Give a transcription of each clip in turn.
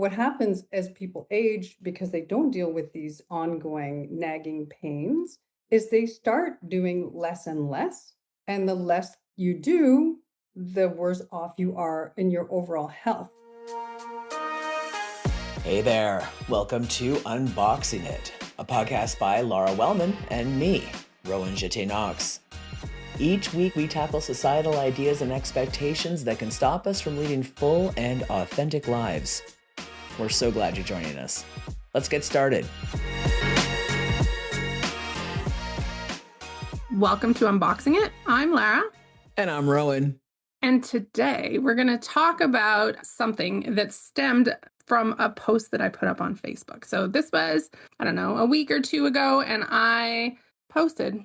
What happens as people age because they don't deal with these ongoing nagging pains is they start doing less and less. And the less you do, the worse off you are in your overall health. Hey there, welcome to Unboxing It, a podcast by Laura Wellman and me, Rowan Jeté-Knox. Each week we tackle societal ideas and expectations that can stop us from leading full and authentic lives. We're so glad you're joining us. Let's get started. Welcome to Unboxing It. I'm Lara. And I'm Rowan. And today we're going to talk about something that stemmed from a post that I put up on Facebook. So this was, a week or two ago, and I posted,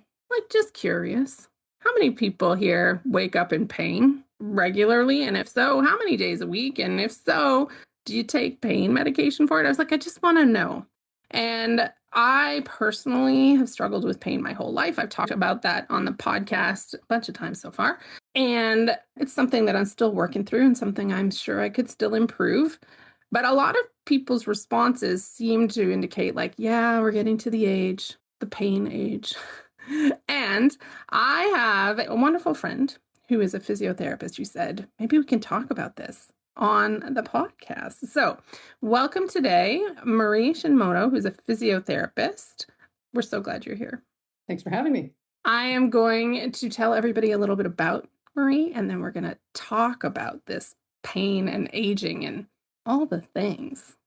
just curious, how many people here wake up in pain regularly? And if so, how many days a week? And if so, do you take pain medication for it? I was like, I just want to know. And I personally have struggled with pain my whole life. I've talked about that on the podcast a bunch of times so far. And it's something that I'm still working through and something I'm sure I could still improve. But a lot of people's responses seem to indicate yeah, we're getting to the pain age. And I have a wonderful friend who is a physiotherapist who said, maybe we can talk about this on the podcast. So welcome today, Marie Shinmoto, who's a physiotherapist. We're so glad you're here. Thanks for having me. I am going to tell everybody a little bit about Marie, and then we're going to talk about this pain and aging and all the things.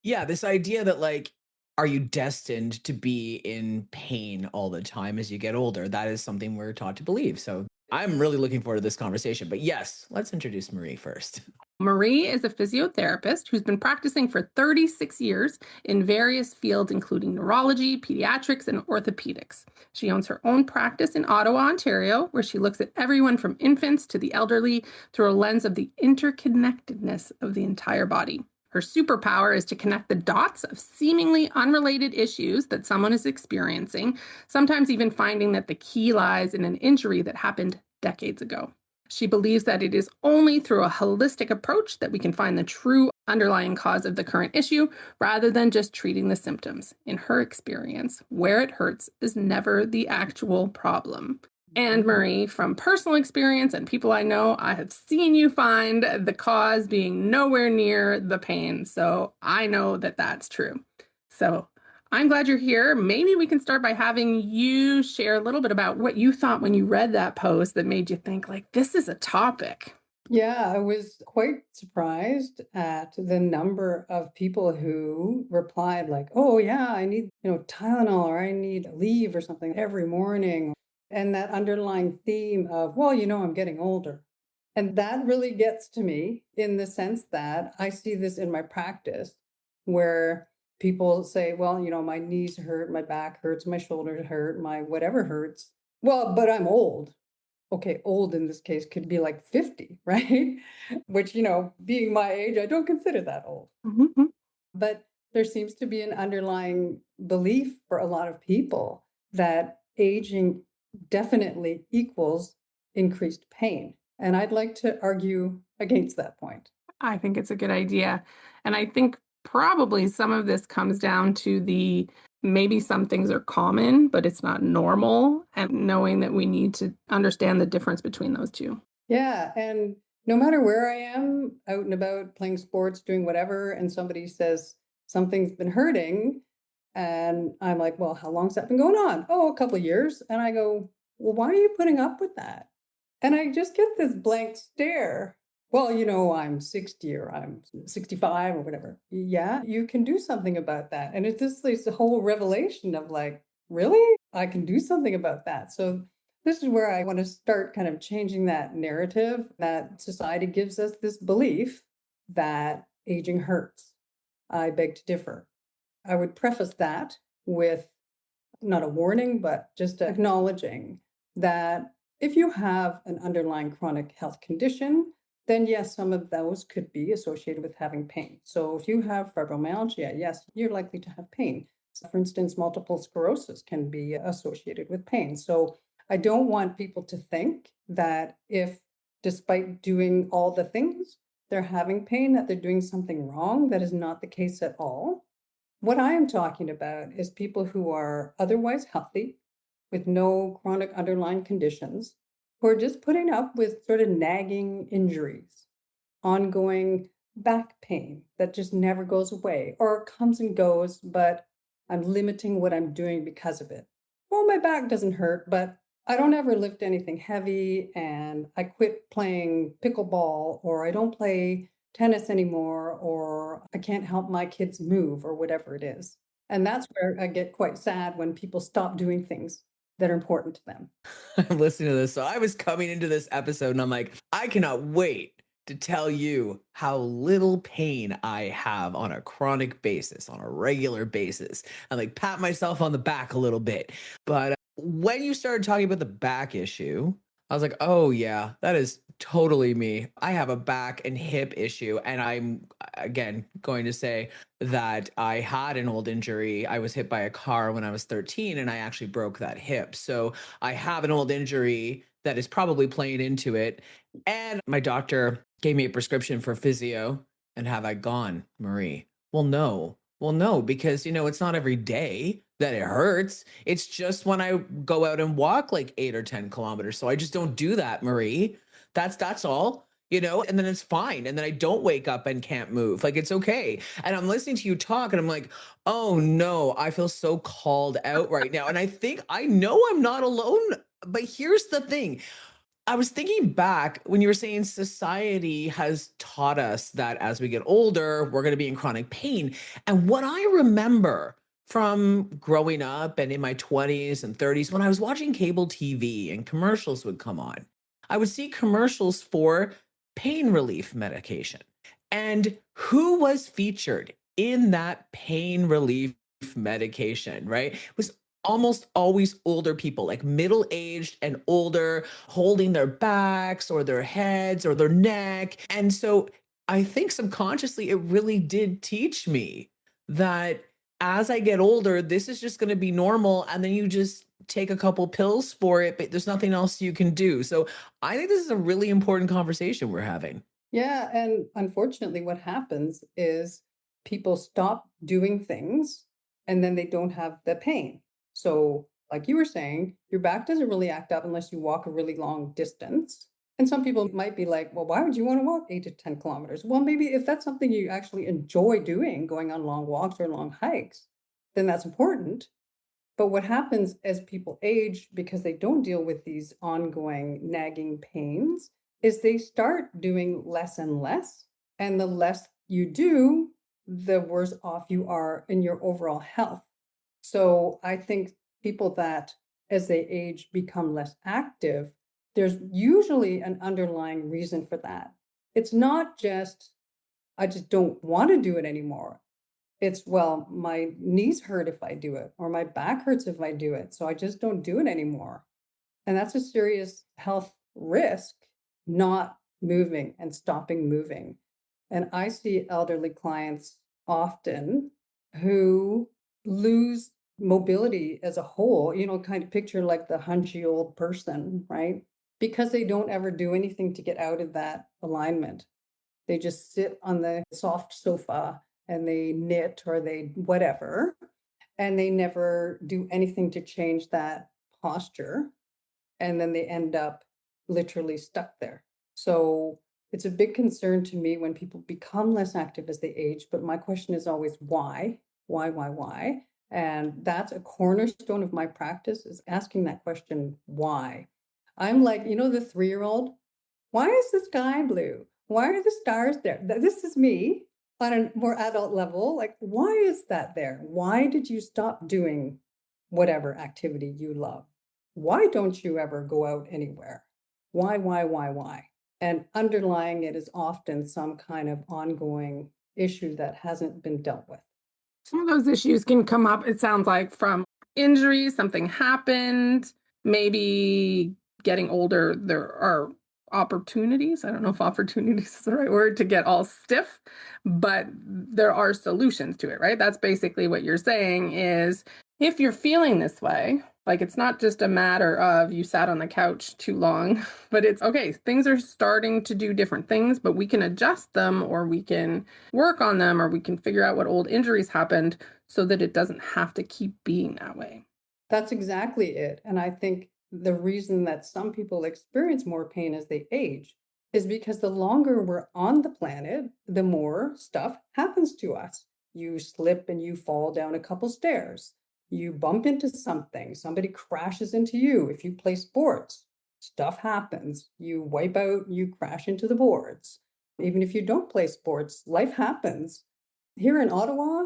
Yeah, this idea that are you destined to be in pain all the time as you get older? That is something we're taught to believe. So I'm really looking forward to this conversation. But yes, let's introduce Marie first. Marie is a physiotherapist who's been practicing for 36 years in various fields, including neurology, pediatrics, and orthopedics. She owns her own practice in Ottawa, Ontario, where she looks at everyone from infants to the elderly through a lens of the interconnectedness of the entire body. Her superpower is to connect the dots of seemingly unrelated issues that someone is experiencing, sometimes even finding that the key lies in an injury that happened decades ago. She believes that it is only through a holistic approach that we can find the true underlying cause of the current issue, rather than just treating the symptoms. In her experience, where it hurts is never the actual problem. And Marie, from personal experience and people I know, I have seen you find the cause being nowhere near the pain. So I know that that's true. So I'm glad you're here. Maybe we can start by having you share a little bit about what you thought when you read that post that made you think this is a topic. Yeah, I was quite surprised at the number of people who replied oh yeah, I need, Tylenol, or I need leave or something every morning. And that underlying theme of, well, I'm getting older. And that really gets to me in the sense that I see this in my practice where people say, well, my knees hurt, my back hurts, my shoulders hurt, my whatever hurts. Well, but I'm old. Okay, old in this case could be 50, right? Which, being my age, I don't consider that old. Mm-hmm. But there seems to be an underlying belief for a lot of people that aging definitely equals increased pain. And I'd like to argue against that point. I think it's a good idea. And I think probably some of this comes down to maybe some things are common, but it's not normal, and knowing that we need to understand the difference between those two. Yeah. And no matter where I am, out and about, playing sports, doing whatever, and somebody says something's been hurting, and I'm like, well, how long's that been going on? Oh, a couple of years. And I go, well, why are you putting up with that? And I just get this blank stare. Well, I'm 60 or I'm 65 or whatever. Yeah, you can do something about that. And it's just this whole revelation of really? I can do something about that. So this is where I want to start kind of changing that narrative that society gives us this belief that aging hurts. I beg to differ. I would preface that with not a warning, but just acknowledging that if you have an underlying chronic health condition, then yes, some of those could be associated with having pain. So if you have fibromyalgia, yes, you're likely to have pain. So for instance, multiple sclerosis can be associated with pain. So I don't want people to think that if, despite doing all the things, they're having pain, that they're doing something wrong. That is not the case at all. What I am talking about is people who are otherwise healthy with no chronic underlying conditions, who are just putting up with sort of nagging injuries, ongoing back pain that just never goes away or comes and goes, but I'm limiting what I'm doing because of it. Well, my back doesn't hurt, but I don't ever lift anything heavy, and I quit playing pickleball, or I don't play tennis anymore, or I can't help my kids move, or whatever it is. And that's where I get quite sad when people stop doing things that are important to them. I'm listening to this. So I was coming into this episode and I'm like, I cannot wait to tell you how little pain I have on a chronic basis, on a regular basis, and like pat myself on the back a little bit. But when you started talking about the back issue, I was like, oh, yeah, that is totally me. I have a back and hip issue. And I'm, again, going to say that I had an old injury. I was hit by a car when I was 13 and I actually broke that hip. So I have an old injury that is probably playing into it. And my doctor gave me a prescription for physio. And have I gone, Marie? Well, no. Well, no, because, it's not every day that it hurts. It's just when I go out and walk like 8 or 10 kilometers. So I just don't do that, Marie. That's all. And then it's fine. And then I don't wake up and can't move. Like it's okay. And I'm listening to you talk and I'm like, oh no, I feel so called out right now. And I think I know I'm not alone. But here's the thing. I was thinking back when you were saying society has taught us that as we get older, we're going to be in chronic pain. And what I remember from growing up and in my 20s and 30s, when I was watching cable TV and commercials would come on, I would see commercials for pain relief medication. And who was featured in that pain relief medication, right? It was almost always older people, like middle aged and older, holding their backs or their heads or their neck. And so I think subconsciously it really did teach me that as I get older, this is just going to be normal. And then you just take a couple pills for it, but there's nothing else you can do. So I think this is a really important conversation we're having. Yeah, and unfortunately, what happens is people stop doing things and then they don't have the pain. So, like you were saying, your back doesn't really act up unless you walk a really long distance. And some people might be like, well, why would you want to walk 8 to 10 kilometers? Well, maybe if that's something you actually enjoy doing, going on long walks or long hikes, then that's important. But what happens as people age, because they don't deal with these ongoing nagging pains, is they start doing less and less. And the less you do, the worse off you are in your overall health. So I think people that, as they age, become less active, there's usually an underlying reason for that. It's not just, I just don't want to do it anymore. It's, well, my knees hurt if I do it, or my back hurts if I do it, so I just don't do it anymore. And that's a serious health risk, not moving and stopping moving. And I see elderly clients often who lose mobility as a whole, kind of picture like the hunchy old person, right? Because they don't ever do anything to get out of that alignment. They just sit on the soft sofa and they knit or they whatever, and they never do anything to change that posture. And then they end up literally stuck there. So it's a big concern to me when people become less active as they age. But my question is always why? Why? And that's a cornerstone of my practice, is asking that question, why? I'm like, the 3-year-old, why is the sky blue? Why are the stars there? This is me on a more adult level. Like, why is that there? Why did you stop doing whatever activity you love? Why don't you ever go out anywhere? Why? And underlying it is often some kind of ongoing issue that hasn't been dealt with. Some of those issues can come up, it sounds like, from injuries, something happened, maybe getting older, there are opportunities. I don't know if opportunities is the right word to get all stiff, but there are solutions to it, right? That's basically what you're saying is If you're feeling this way, like it's not just a matter of you sat on the couch too long, but it's okay, things are starting to do different things, but we can adjust them or we can work on them or we can figure out what old injuries happened so that it doesn't have to keep being that way. That's exactly it. And I think the reason that some people experience more pain as they age is because the longer we're on the planet, the more stuff happens to us. You slip and you fall down a couple stairs. You bump into something. Somebody crashes into you. If you play sports, stuff happens. You wipe out, you crash into the boards. Even if you don't play sports, life happens. Here in Ottawa,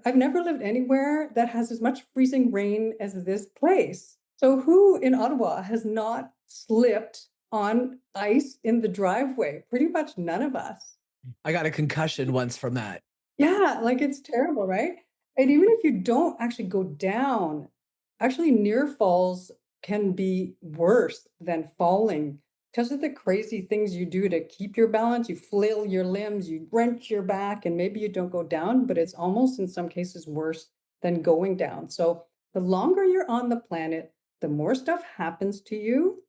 I've never lived anywhere that has as much freezing rain as this place. So who in Ottawa has not slipped on ice in the driveway? Pretty much none of us. I got a concussion once from that. Yeah, like it's terrible, right? And even if you don't actually go down, actually near falls can be worse than falling because of the crazy things you do to keep your balance. You flail your limbs, you wrench your back, and maybe you don't go down, but it's almost in some cases worse than going down. So the longer you're on the planet, the more stuff happens to you.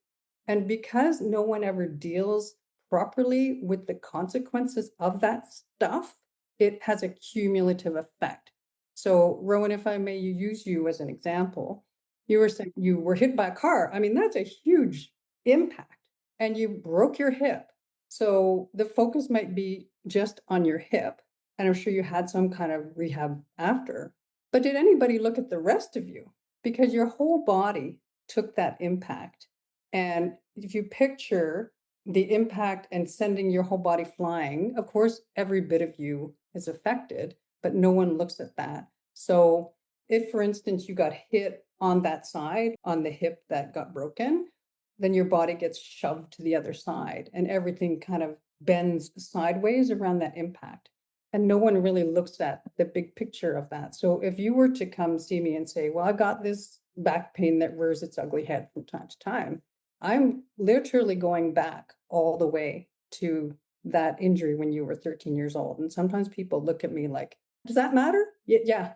And because no one ever deals properly with the consequences of that stuff, it has a cumulative effect. So, Rowan, if I may use you as an example, you were saying you were hit by a car. I mean, that's a huge impact, and you broke your hip. So, the focus might be just on your hip. And I'm sure you had some kind of rehab after. But did anybody look at the rest of you? Because your whole body took that impact. And if you picture the impact and sending your whole body flying, of course, every bit of you is affected, but no one looks at that. So if, for instance, you got hit on that side, on the hip that got broken, then your body gets shoved to the other side and everything kind of bends sideways around that impact. And no one really looks at the big picture of that. So if you were to come see me and say, well, I've got this back pain that rears its ugly head from time to time, I'm literally going back all the way to that injury when you were 13 years old. And sometimes people look at me like, does that matter? Yeah,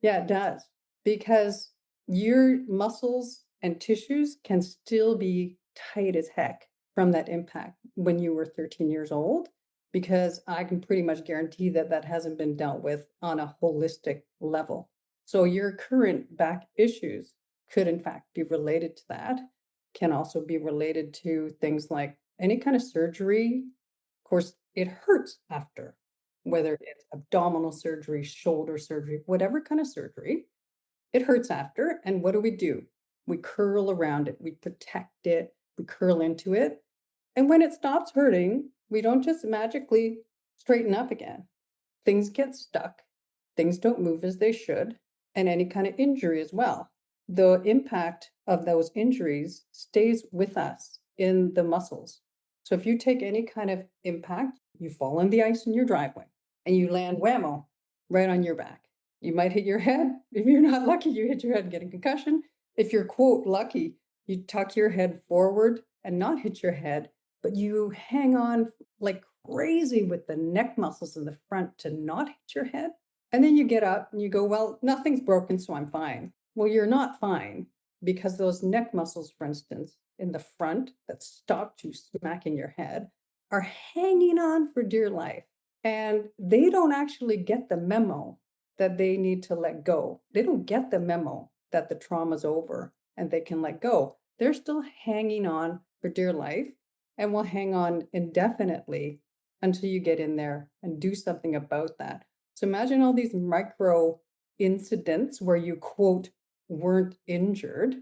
it does. Because your muscles and tissues can still be tight as heck from that impact when you were 13 years old, because I can pretty much guarantee that that hasn't been dealt with on a holistic level. So your current back issues could in fact be related to that, can also be related to things like any kind of surgery. Of course, it hurts after, whether it's abdominal surgery, shoulder surgery, whatever kind of surgery, it hurts after. And what do? We curl around it, we protect it, we curl into it. And when it stops hurting, we don't just magically straighten up again. Things get stuck, things don't move as they should, and any kind of injury as well. The impact of those injuries stays with us in the muscles. So if you take any kind of impact, you fall on the ice in your driveway and you land whammo right on your back. You might hit your head. If you're not lucky, you hit your head and get a concussion. If you're quote lucky, you tuck your head forward and not hit your head, but you hang on like crazy with the neck muscles in the front to not hit your head. And then you get up and you go, well, nothing's broken, so I'm fine. Well, you're not fine because those neck muscles, for instance, in the front that stopped you smacking your head are hanging on for dear life. And they don't actually get the memo that they need to let go. They don't get the memo that the trauma's over and they can let go. They're still hanging on for dear life and will hang on indefinitely until you get in there and do something about that. So imagine all these micro incidents where you quote weren't injured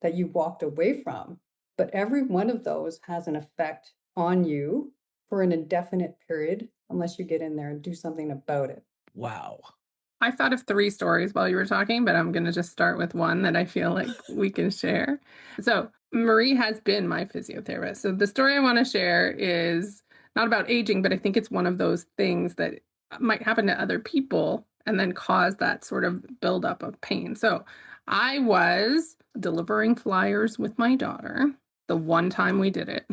that you walked away from, but every one of those has an effect on you for an indefinite period unless you get in there and do something about it. Wow. I thought of 3 stories while you were talking, but I'm going to just start with one that I feel like we can share. So, Marie has been my physiotherapist. So, the story I want to share is not about aging, but I think it's one of those things that might happen to other people and then cause that sort of buildup of pain. So, I was delivering flyers with my daughter the one time we did it,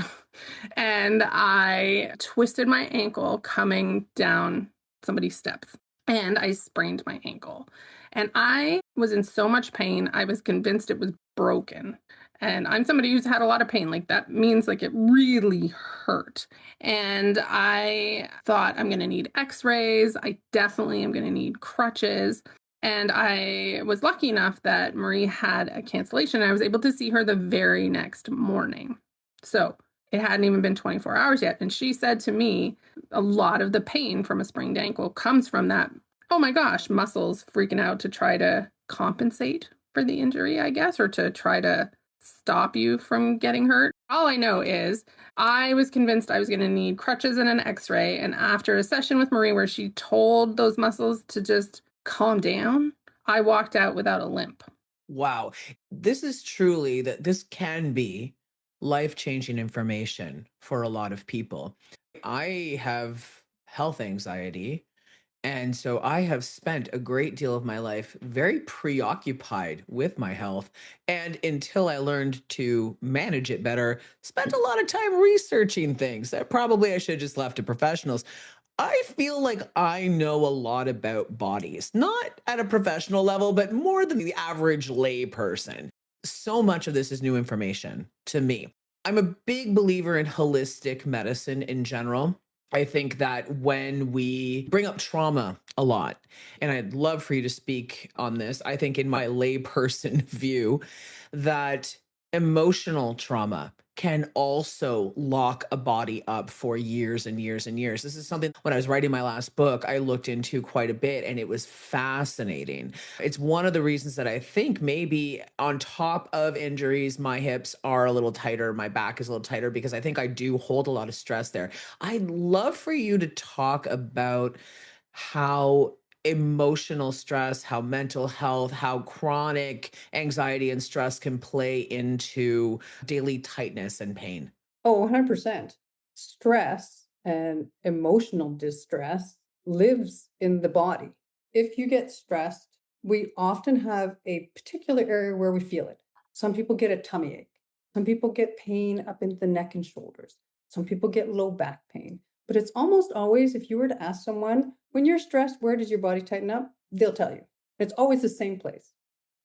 and I twisted my ankle coming down somebody's steps. and I sprained my ankle. And I was in so much pain, I was convinced it was broken. And I'm somebody who's had a lot of pain. Like that means like it really hurt. And I thought I'm going to need x-rays. I definitely am going to need crutches. And I was lucky enough that Marie had a cancellation. I was able to see her the very next morning. So it hadn't even been 24 hours yet. And she said to me, a lot of the pain from a sprained ankle comes from that, oh my gosh, muscles freaking out to try to compensate for the injury, I guess, or to try to stop you from getting hurt. All I know is I was convinced I was going to need crutches and an x-ray. And after a session with Marie where she told those muscles to just calm down, I walked out without a limp. Wow. This is truly that this can be life-changing information for a lot of people. I have health anxiety. And so I have spent a great deal of my life very preoccupied with my health. And until I learned to manage it better, spent a lot of time researching things that probably I should have just left to professionals. I feel like I know a lot about bodies, not at a professional level, but more than the average lay person. So much of this is new information to me. I'm a big believer in holistic medicine in general. I think that when we bring up trauma a lot, and I'd love for you to speak on this, I think in my layperson view, that emotional trauma can also lock a body up for years and years and years. This is something when I was writing my last book, I looked into quite a bit and it was fascinating. It's one of the reasons that I think maybe on top of injuries, my hips are a little tighter, my back is a little tighter because I think I do hold a lot of stress there. I'd love for you to talk about how emotional stress, how mental health, how chronic anxiety and stress can play into daily tightness and pain. Oh, 100%. Stress and emotional distress lives in the body. If you get stressed, we often have a particular area where we feel it. Some people get a tummy ache. Some people get pain up in the neck and shoulders. Some people get low back pain. But it's almost always, if you were to ask someone, when you're stressed, where does your body tighten up? They'll tell you. It's always the same place.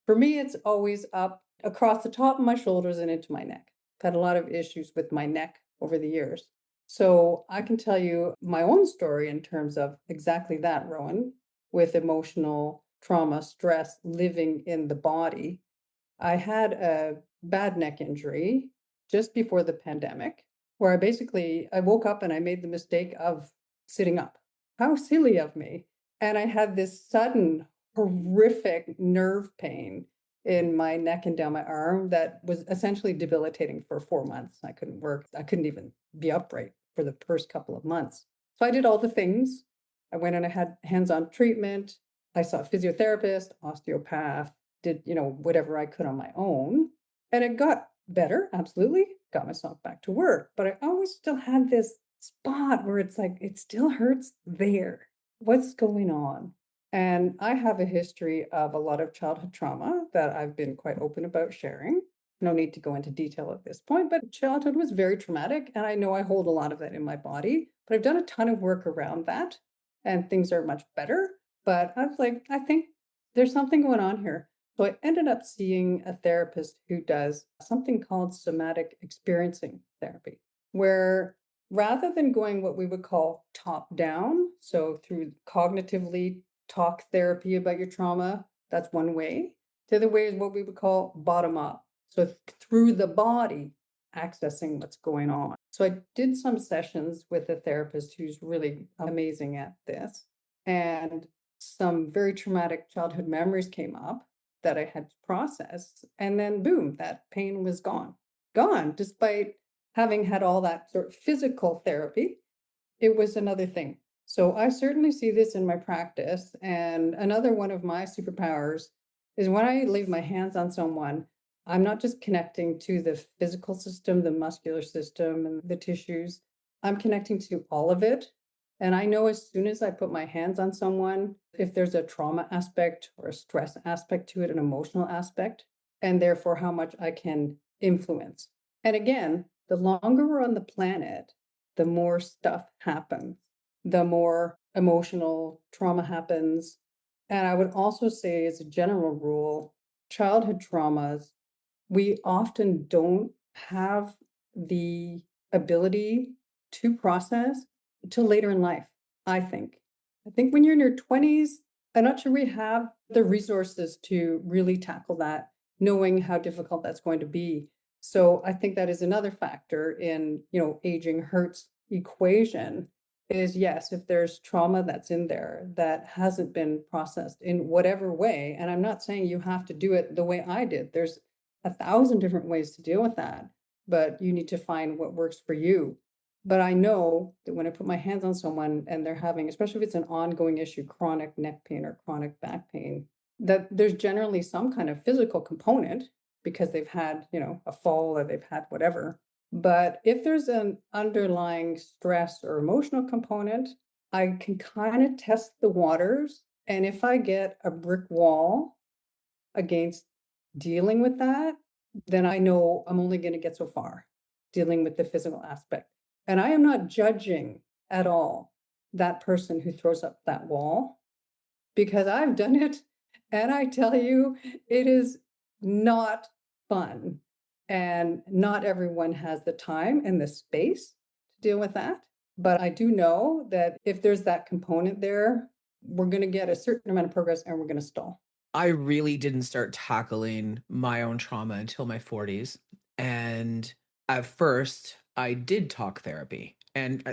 For me, it's always up across the top of my shoulders and into my neck. I've had a lot of issues with my neck over the years. So I can tell you my own story in terms of exactly that, Rowan, with emotional trauma, stress living in the body. I had a bad neck injury just before the pandemic where I woke up and I made the mistake of sitting up. How silly of me. And I had this sudden horrific nerve pain in my neck and down my arm that was essentially debilitating for 4 months. I couldn't work. I couldn't even be upright for the first couple of months. So I did all the things. I went and I had hands-on treatment. I saw a physiotherapist, osteopath, did, whatever I could on my own. And it got better, absolutely. Got myself back to work. But I always still had this spot where it's like, it still hurts there. What's going on? And I have a history of a lot of childhood trauma that I've been quite open about sharing. No need to go into detail at this point, but childhood was very traumatic. And I know I hold a lot of that in my body, but I've done a ton of work around that and things are much better. But I was like, I think there's something going on here. So I ended up seeing a therapist who does something called somatic experiencing therapy, where rather than going what we would call top down, so through cognitively talk therapy about your trauma, that's one way. The other way is what we would call bottom up. So through the body, accessing what's going on. So I did some sessions with a therapist who's really amazing at this. And some very traumatic childhood memories came up that I had to process. And then boom, that pain was gone. Gone, despite having had all that sort of physical therapy, it was another thing. So I certainly see this in my practice. And another one of my superpowers is when I leave my hands on someone, I'm not just connecting to the physical system, the muscular system, and the tissues. I'm connecting to all of it. And I know as soon as I put my hands on someone, if there's a trauma aspect or a stress aspect to it, an emotional aspect, and therefore how much I can influence. And again, the longer we're on the planet, the more stuff happens. the more emotional trauma happens. And I would also say, as a general rule, childhood traumas, we often don't have the ability to process until later in life, I think. I think when you're in your 20s, I'm not sure we have the resources to really tackle that, knowing how difficult that's going to be. So I think that is another factor in, aging hurts equation is yes, if there's trauma that's in there that hasn't been processed in whatever way, and I'm not saying you have to do it the way I did. There's 1,000 different ways to deal with that, but you need to find what works for you. But I know that when I put my hands on someone and they're having, especially if it's an ongoing issue, chronic neck pain or chronic back pain, that there's generally some kind of physical component because they've had, a fall or they've had whatever. But if there's an underlying stress or emotional component, I can kind of test the waters. And if I get a brick wall against dealing with that, then I know I'm only going to get so far dealing with the physical aspect. And I am not judging at all that person who throws up that wall because I've done it. And I tell you, it is not fun. And not everyone has the time and the space to deal with that. But I do know that if there's that component there, we're going to get a certain amount of progress and we're going to stall. I really didn't start tackling my own trauma until my 40s. And at first, I did talk therapy. And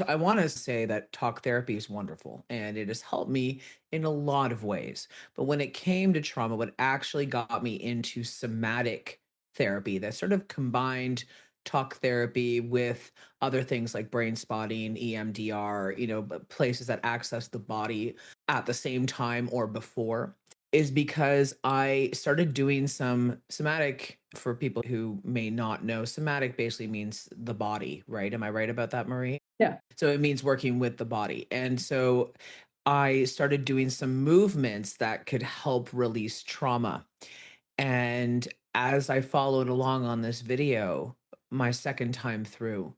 I want to say that talk therapy is wonderful and it has helped me in a lot of ways. But when it came to trauma, what actually got me into somatic therapy that sort of combined talk therapy with other things like brain spotting, EMDR, places that access the body at the same time or before is because I started doing some somatic. For people who may not know, somatic basically means the body, right? Am I right about that, Marie? Yeah. So it means working with the body. And so I started doing some movements that could help release trauma. And as I followed along on this video, my second time through,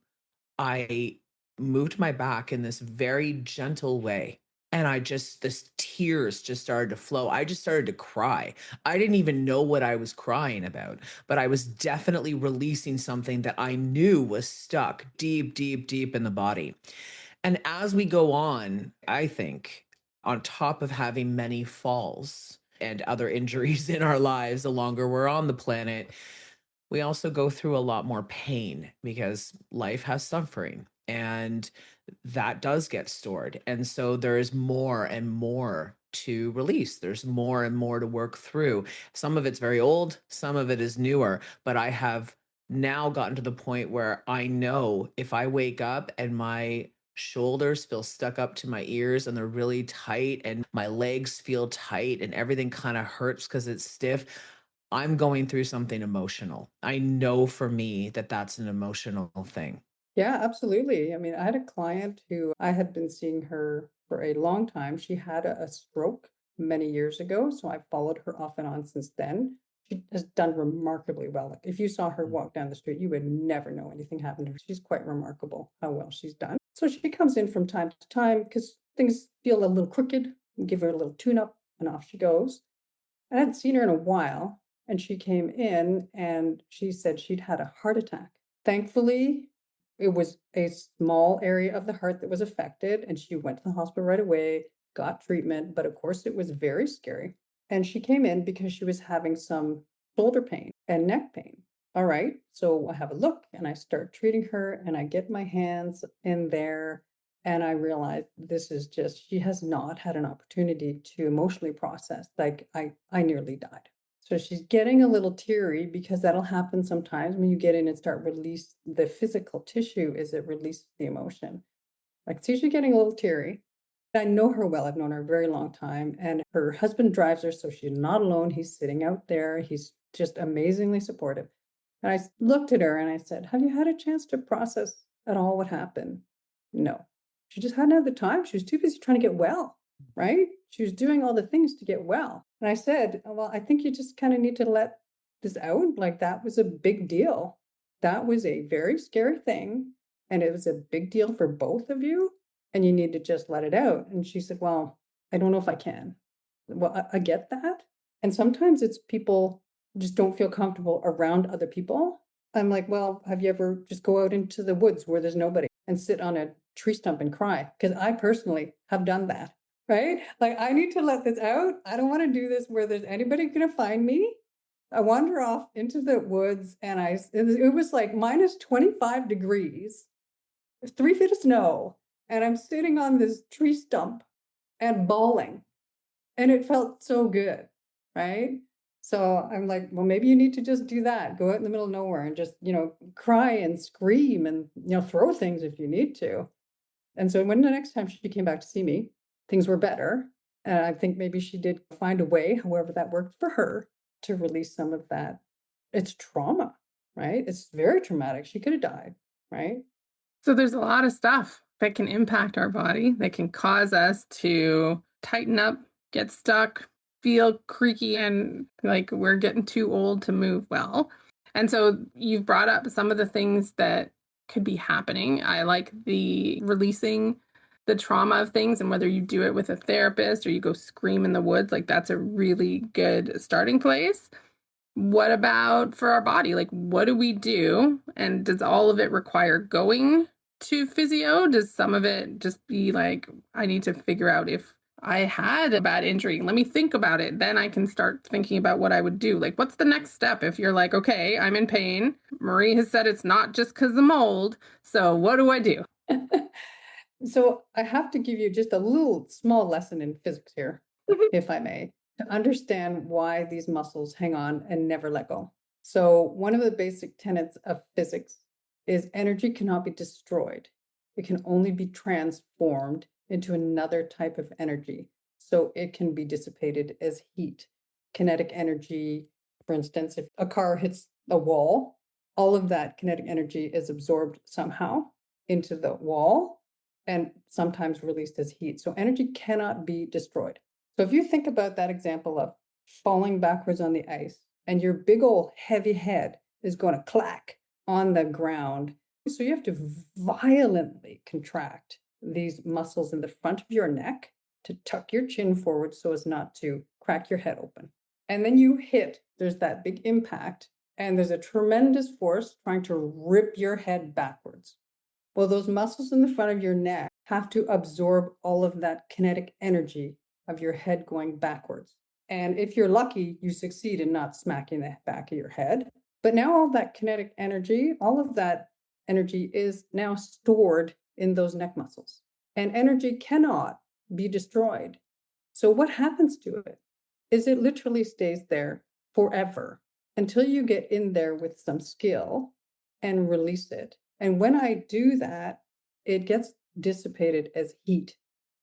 I moved my back in this very gentle way. And this tears just started to flow. I just started to cry. I didn't even know what I was crying about, but I was definitely releasing something that I knew was stuck deep, deep, deep in the body. And as we go on, I think on top of having many falls and other injuries in our lives, the longer we're on the planet, we also go through a lot more pain because life has suffering and that does get stored. And so there is more and more to release. There's more and more to work through. Some of it's very old, some of it is newer, but I have now gotten to the point where I know if I wake up and my shoulders feel stuck up to my ears and they're really tight and my legs feel tight and everything kind of hurts because it's stiff, I'm going through something emotional. I know for me that that's an emotional thing. Yeah, absolutely. I mean, I had a client who I had been seeing her for a long time. She had a stroke many years ago, so I followed her off and on since then. She has done remarkably well. Like, if you saw her walk down the street, you would never know anything happened to her. She's quite remarkable how well she's done. So she comes in from time to time because things feel a little crooked, and give her a little tune up, and off she goes. I hadn't seen her in a while, and she came in and she said she'd had a heart attack. Thankfully, it was a small area of the heart that was affected, and she went to the hospital right away, got treatment, but of course it was very scary. And she came in because she was having some shoulder pain and neck pain. All right, so I have a look and I start treating her, and I get my hands in there and I realized this is just, she has not had an opportunity to emotionally process. Like I nearly died. So she's getting a little teary because that'll happen sometimes when you get in and start release the physical tissue is it releases the emotion. Like, see, she's getting a little teary. I know her well. I've known her a very long time, and her husband drives her, so she's not alone. He's sitting out there. He's just amazingly supportive. And I looked at her and I said, have you had a chance to process at all what happened? No. She just hadn't had the time. She was too busy trying to get well, right? She was doing all the things to get well. And I said, well, I think you just kind of need to let this out. Like, that was a big deal. That was a very scary thing. And it was a big deal for both of you. and you need to just let it out. And she said, well, I don't know if I can. Well, I get that. And sometimes it's people just don't feel comfortable around other people. I'm like, well, have you ever just go out into the woods where there's nobody and sit on a tree stump and cry? Because I personally have done that, right? Like, I need to let this out. I don't want to do this where there's anybody going to find me. I wander off into the woods and it was like minus 25 degrees, 3 feet of snow, and I'm sitting on this tree stump and bawling. And it felt so good, right? So I'm like, well, maybe you need to just do that. Go out in the middle of nowhere and just, cry and scream and, throw things if you need to. And so when the next time she came back to see me, things were better. And I think maybe she did find a way, however that worked for her, to release some of that. It's trauma, right? It's very traumatic. She could have died, right? So there's a lot of stuff that can impact our body that can cause us to tighten up, get stuck, feel creaky, and like we're getting too old to move well. And so you've brought up some of the things that could be happening. I like the releasing the trauma of things, and whether you do it with a therapist or you go scream in the woods, like that's a really good starting place. What about for our body? Like, what do we do? And does all of it require going to physio? Does some of it just be like, I need to figure out if I had a bad injury? Let me think about it. Then I can start thinking about what I would do. Like, what's the next step if you're like, okay, I'm in pain. Marie has said it's not just because of mold. So what do I do? So I have to give you just a little small lesson in physics here, if I may, to understand why these muscles hang on and never let go. So one of the basic tenets of physics is energy cannot be destroyed. It can only be transformed into another type of energy. So it can be dissipated as heat. Kinetic energy, for instance, if a car hits a wall, all of that kinetic energy is absorbed somehow into the wall and sometimes released as heat. So energy cannot be destroyed. So if you think about that example of falling backwards on the ice and your big old heavy head is going to clack on the ground. So you have to violently contract these muscles in the front of your neck to tuck your chin forward so as not to crack your head open. And then you hit, there's that big impact, and there's a tremendous force trying to rip your head backwards. Well, those muscles in the front of your neck have to absorb all of that kinetic energy of your head going backwards. And if you're lucky, you succeed in not smacking the back of your head. But now all that kinetic energy, all of that energy is now stored in those neck muscles. And energy cannot be destroyed. So what happens to it is it literally stays there forever until you get in there with some skill and release it. And when I do that, it gets dissipated as heat.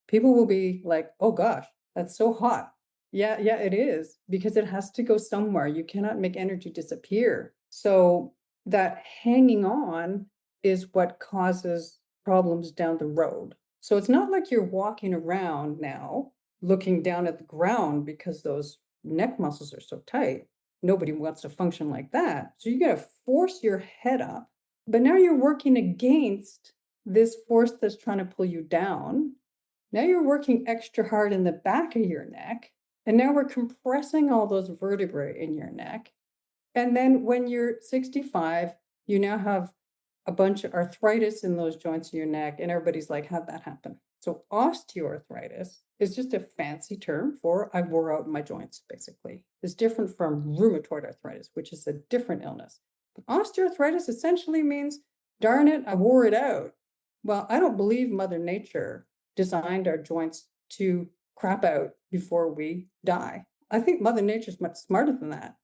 People will be like, oh gosh, that's so hot. Yeah, it is, because it has to go somewhere. You cannot make energy disappear. So that hanging on is what causes problems down the road. So it's not like you're walking around now looking down at the ground because those neck muscles are so tight. Nobody wants to function like that. So you got to force your head up. But now you're working against this force that's trying to pull you down. Now you're working extra hard in the back of your neck. And now we're compressing all those vertebrae in your neck. And then when you're 65, you now have a bunch of arthritis in those joints in your neck. And everybody's like, how'd that happen? So osteoarthritis is just a fancy term for I wore out my joints, basically. It's different from rheumatoid arthritis, which is a different illness. But osteoarthritis essentially means, darn it, I wore it out. Well, I don't believe Mother Nature designed our joints to crap out before we die. I think Mother Nature's much smarter than that.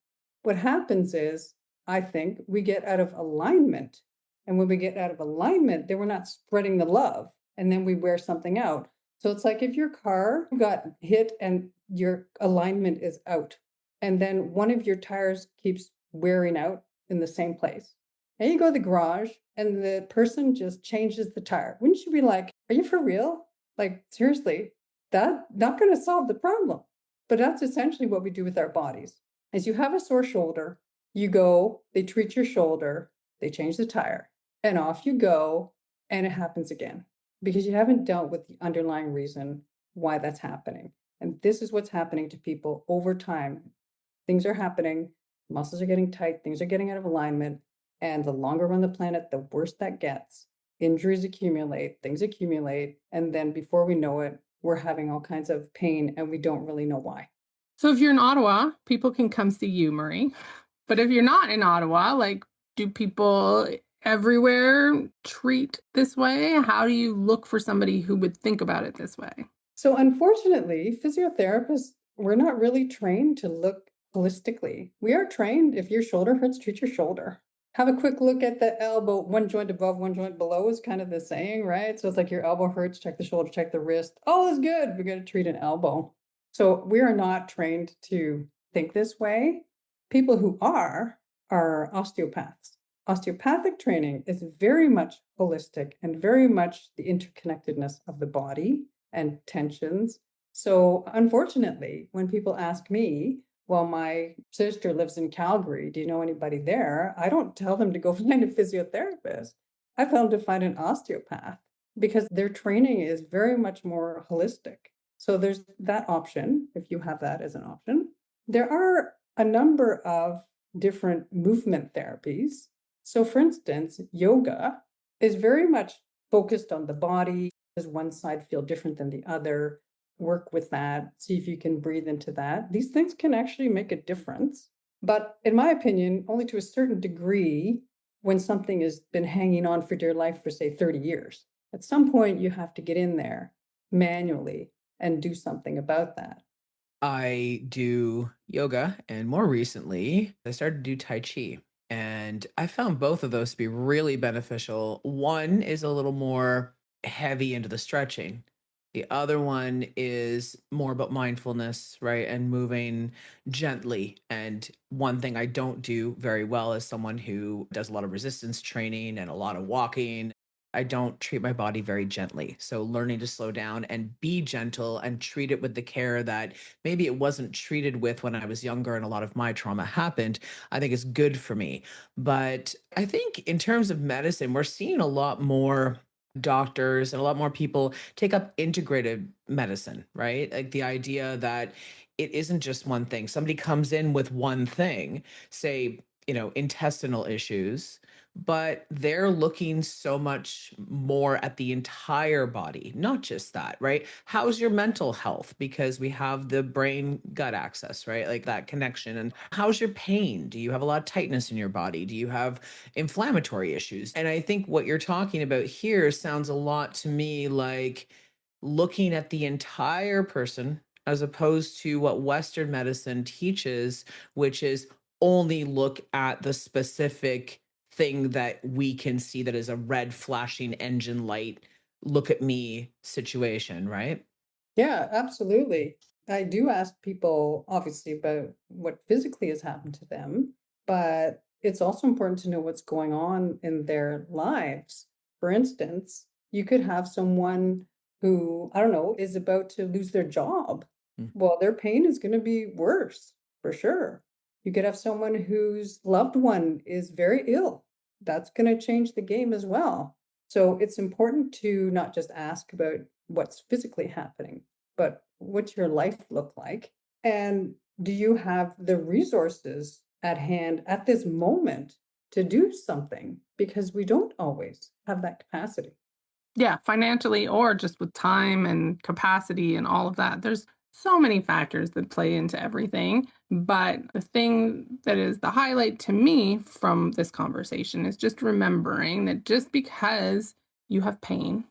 What happens is, I think, we get out of alignment. And when we get out of alignment, then we're not spreading the love. And then we wear something out. So it's like if your car got hit and your alignment is out, and then one of your tires keeps wearing out in the same place. And you go to the garage and the person just changes the tire. Wouldn't you be like, are you for real? Like, seriously, that's not going to solve the problem. But that's essentially what we do with our bodies. Is you have a sore shoulder, you go, they treat your shoulder, they change the tire, and off you go, and it happens again. because you haven't dealt with the underlying reason why that's happening. And this is what's happening to people over time. Things are happening, muscles are getting tight, things are getting out of alignment. And the longer we're on the planet, the worse that gets. Injuries accumulate, things accumulate. And then before we know it, we're having all kinds of pain and we don't really know why. So if you're in Ottawa, people can come see you, Marie. But if you're not in Ottawa, like, do people everywhere treat this way? How do you look for somebody who would think about it this way? So unfortunately, physiotherapists, we're not really trained to look holistically. We are trained if your shoulder hurts, treat your shoulder. Have a quick look at the elbow, one joint above, one joint below is kind of the saying, right? So it's like your elbow hurts, check the shoulder, check the wrist. Oh, that's good. We're going to treat an elbow. So we are not trained to think this way. People who are osteopaths. Osteopathic training is very much holistic and very much the interconnectedness of the body and tensions. So, unfortunately, when people ask me, well, my sister lives in Calgary, do you know anybody there? I don't tell them to go find a physiotherapist. I tell them to find an osteopath because their training is very much more holistic. So, there's that option if you have that as an option. There are a number of different movement therapies. So, for instance, yoga is very much focused on the body. Does one side feel different than the other? Work with that, see if you can breathe into that. These things can actually make a difference. But in my opinion, only to a certain degree when something has been hanging on for dear life for, say, 30 years. At some point, you have to get in there manually and do something about that. I do yoga, and more recently, I started to do Tai Chi. And I found both of those to be really beneficial. One is a little more heavy into the stretching. The other one is more about mindfulness, right? And moving gently. And one thing I don't do very well as someone who does a lot of resistance training and a lot of walking, I don't treat my body very gently. So learning to slow down and be gentle and treat it with the care that maybe it wasn't treated with when I was younger and a lot of my trauma happened, I think is good for me. But I think in terms of medicine, we're seeing a lot more doctors and a lot more people take up integrated medicine, right? Like the idea that it isn't just one thing. Somebody comes in with one thing, say, intestinal issues, but they're looking so much more at the entire body, not just that, right? How's your mental health? Because we have the brain gut access, right? Like that connection. And how's your pain? Do you have a lot of tightness in your body? Do you have inflammatory issues? And I think what you're talking about here sounds a lot to me like looking at the entire person as opposed to what Western medicine teaches, which is only look at the specific thing that we can see that is a red flashing engine light, look at me situation, right? Yeah, absolutely. I do ask people, obviously, about what physically has happened to them, but it's also important to know what's going on in their lives. For instance, you could have someone who, I don't know, is about to lose their job. Mm. Well, their pain is going to be worse for sure. You could have someone whose loved one is very ill. That's going to change the game as well. So it's important to not just ask about what's physically happening, but what's your life look like? And do you have the resources at hand at this moment to do something? Because we don't always have that capacity. Yeah, financially or just with time and capacity and all of that. There's so many factors that play into everything. But the thing that is the highlight to me from this conversation is just remembering that just because you have pain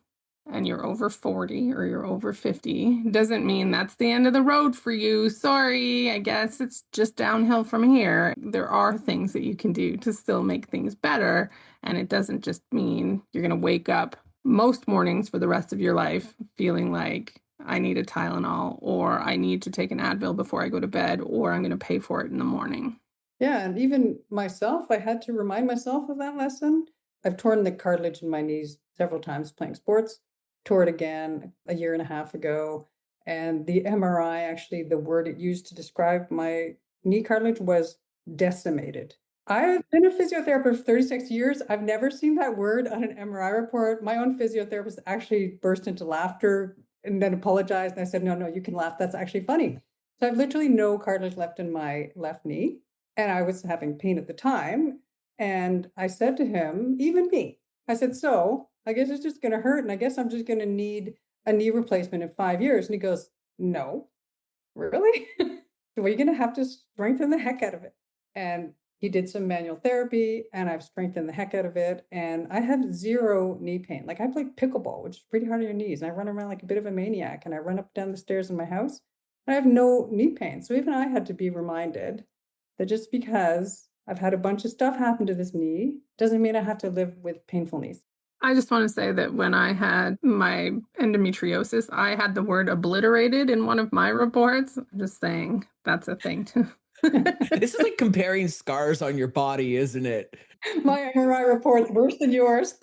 and you're over 40 or you're over 50 doesn't mean that's the end of the road for you. Sorry, I guess it's just downhill from here. There are things that you can do to still make things better. And it doesn't just mean you're going to wake up most mornings for the rest of your life feeling like I need a Tylenol or I need to take an Advil before I go to bed or I'm going to pay for it in the morning. Yeah, and even myself, I had to remind myself of that lesson. I've torn the cartilage in my knees several times playing sports, tore it again a year and a half ago. And the MRI, actually, the word it used to describe my knee cartilage was decimated. I've been a physiotherapist for 36 years. I've never seen that word on an MRI report. My own physiotherapist actually burst into laughter and then apologized. And I said, no, no, you can laugh. That's actually funny. So I've literally no cartilage left in my left knee. And I was having pain at the time. And I said to him, even me, I said, so I guess it's just going to hurt. And I guess I'm just going to need a knee replacement in 5 years. And he goes, no, really? So you're going to have to strengthen the heck out of it. And he did some manual therapy and I've strengthened the heck out of it. And I have zero knee pain. Like I play pickleball, which is pretty hard on your knees. And I run around like a bit of a maniac and I run up and down the stairs in my house. And I have no knee pain. So even I had to be reminded that just because I've had a bunch of stuff happen to this knee doesn't mean I have to live with painful knees. I just want to say that when I had my endometriosis, I had the word obliterated in one of my reports. I'm just saying that's a thing too. This is like comparing scars on your body, isn't it? My MRI report's worse than yours.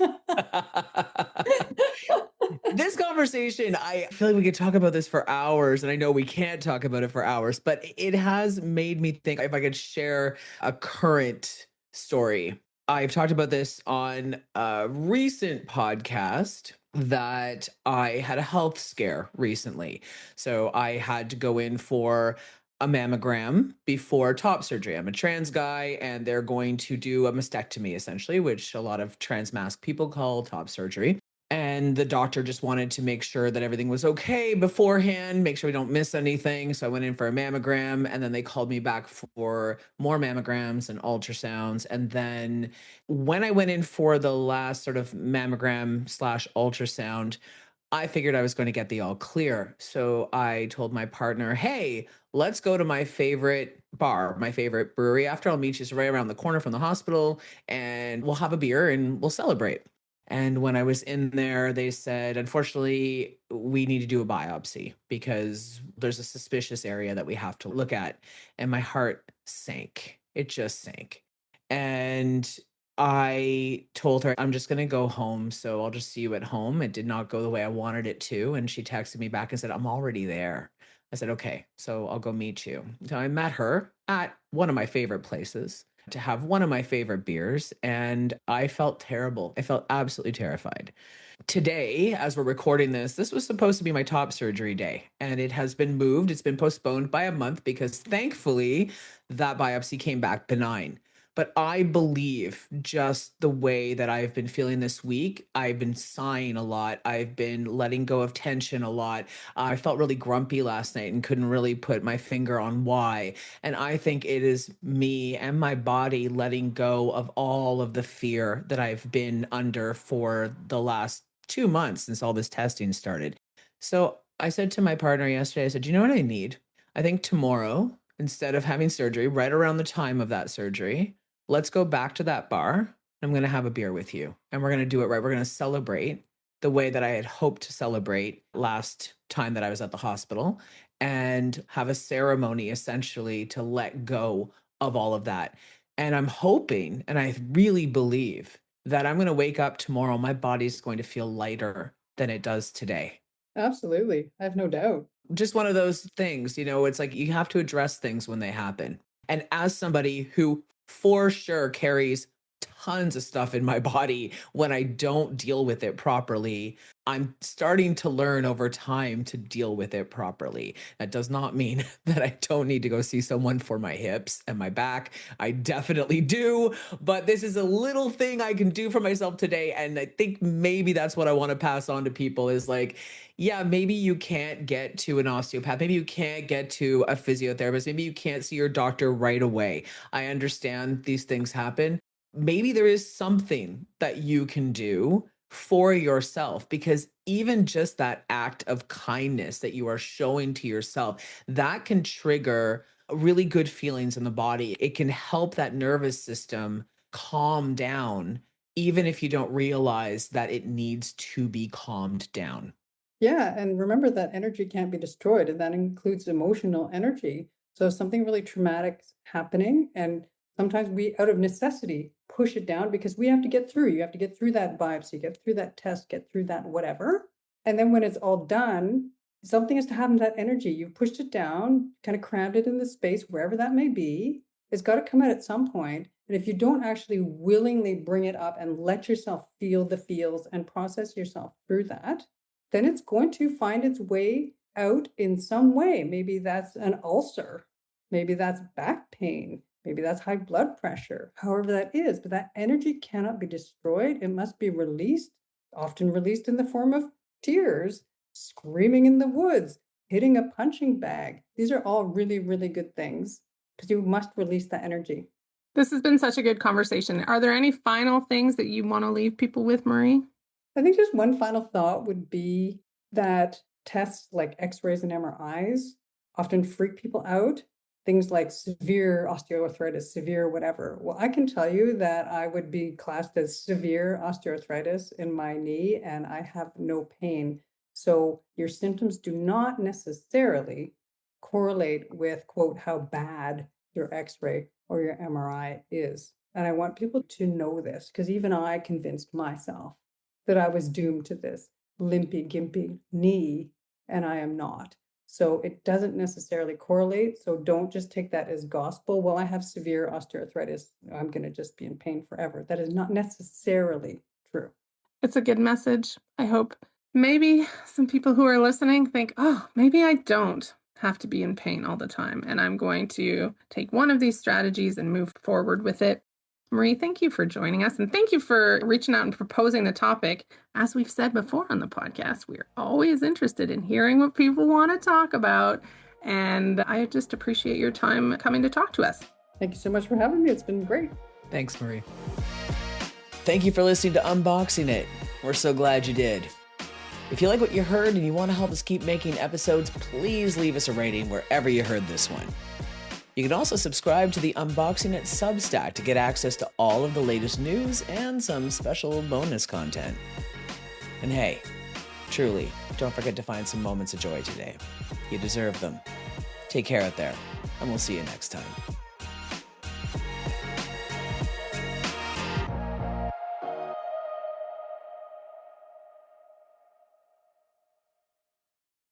This conversation, I feel like we could talk about this for hours, and I know we can't talk about it for hours, but it has made me think if I could share a current story. I've talked about this on a recent podcast that I had a health scare recently. So I had to go in for a mammogram before top surgery. I'm a trans guy, and they're going to do a mastectomy essentially, which a lot of trans masc people call top surgery. And the doctor just wanted to make sure that everything was okay beforehand, make sure we don't miss anything. So I went in for a mammogram and then they called me back for more mammograms and ultrasounds. And then when I went in for the last sort of mammogram slash ultrasound, I figured I was going to get the all clear. So I told my partner, hey, let's go to my favorite bar, my favorite brewery. After I'll meet you, it's right around the corner from the hospital, and we'll have a beer and we'll celebrate. And when I was in there, they said, unfortunately, we need to do a biopsy because there's a suspicious area that we have to look at. And my heart sank. It just sank. And I told her, I'm just going to go home. So I'll just see you at home. It did not go the way I wanted it to. And she texted me back and said, I'm already there. I said, okay, so I'll go meet you. So I met her at one of my favorite places to have one of my favorite beers, and I felt terrible. I felt absolutely terrified. Today, as we're recording this, this was supposed to be my top surgery day, and it has been moved. It's been postponed by a month because thankfully that biopsy came back benign. But I believe just the way that I've been feeling this week, I've been sighing a lot. I've been letting go of tension a lot. I felt really grumpy last night and couldn't really put my finger on why. And I think it is me and my body letting go of all of the fear that I've been under for the last 2 months since all this testing started. So I said to my partner yesterday, I said, you know what I need? I think tomorrow, instead of having surgery, right around the time of that surgery, let's go back to that bar. I'm going to have a beer with you and we're going to do it right. We're going to celebrate the way that I had hoped to celebrate last time that I was at the hospital and have a ceremony essentially to let go of all of that. And I'm hoping, and I really believe that I'm going to wake up tomorrow, my body's going to feel lighter than it does today. Absolutely. I have no doubt. Just one of those things, it's like you have to address things when they happen. And as somebody who for sure carries tons of stuff in my body when I don't deal with it properly, I'm starting to learn over time to deal with it properly. That does not mean that I don't need to go see someone for my hips and my back. I definitely do, but this is a little thing I can do for myself today. And I think maybe that's what I want to pass on to people is like, yeah, maybe you can't get to an osteopath. Maybe you can't get to a physiotherapist. Maybe you can't see your doctor right away. I understand these things happen. Maybe there is something that you can do for yourself because even just that act of kindness that you are showing to yourself, that can trigger really good feelings in the body. It can help that nervous system calm down, even if you don't realize that it needs to be calmed down. Yeah, and remember that energy can't be destroyed, and that includes emotional energy. So if something really traumatic's happening, and sometimes we, out of necessity, push it down because we have to get through. You have to get through that biopsy, get through that test, get through that whatever. And then when it's all done, something has to happen to that energy. You've pushed it down, kind of crammed it in the space, wherever that may be. It's got to come out at some point. And if you don't actually willingly bring it up and let yourself feel the feels and process yourself through that, then it's going to find its way out in some way. Maybe that's an ulcer. Maybe that's back pain. Maybe that's high blood pressure, however that is. But that energy cannot be destroyed. It must be released, often released in the form of tears, screaming in the woods, hitting a punching bag. These are all really, really good things because you must release that energy. This has been such a good conversation. Are there any final things that you want to leave people with, Marie? I think just one final thought would be that tests like x-rays and MRIs often freak people out. Things like severe osteoarthritis, severe whatever. Well, I can tell you that I would be classed as severe osteoarthritis in my knee and I have no pain. So your symptoms do not necessarily correlate with, quote, how bad your x-ray or your MRI is. And I want people to know this because even I convinced myself that I was doomed to this limpy, gimpy knee, and I am not. So it doesn't necessarily correlate. So don't just take that as gospel. Well, I have severe osteoarthritis. I'm going to just be in pain forever. That is not necessarily true. It's a good message. I hope maybe some people who are listening think, oh, maybe I don't have to be in pain all the time. And I'm going to take one of these strategies and move forward with it. Marie, thank you for joining us. And thank you for reaching out and proposing the topic. As we've said before on the podcast, we're always interested in hearing what people want to talk about. And I just appreciate your time coming to talk to us. Thank you so much for having me. It's been great. Thanks, Marie. Thank you for listening to Unboxing It. We're so glad you did. If you like what you heard and you want to help us keep making episodes, please leave us a rating wherever you heard this one. You can also subscribe to the Unboxing It Substack to get access to all of the latest news and some special bonus content. And hey, truly, don't forget to find some moments of joy today. You deserve them. Take care out there, and we'll see you next time.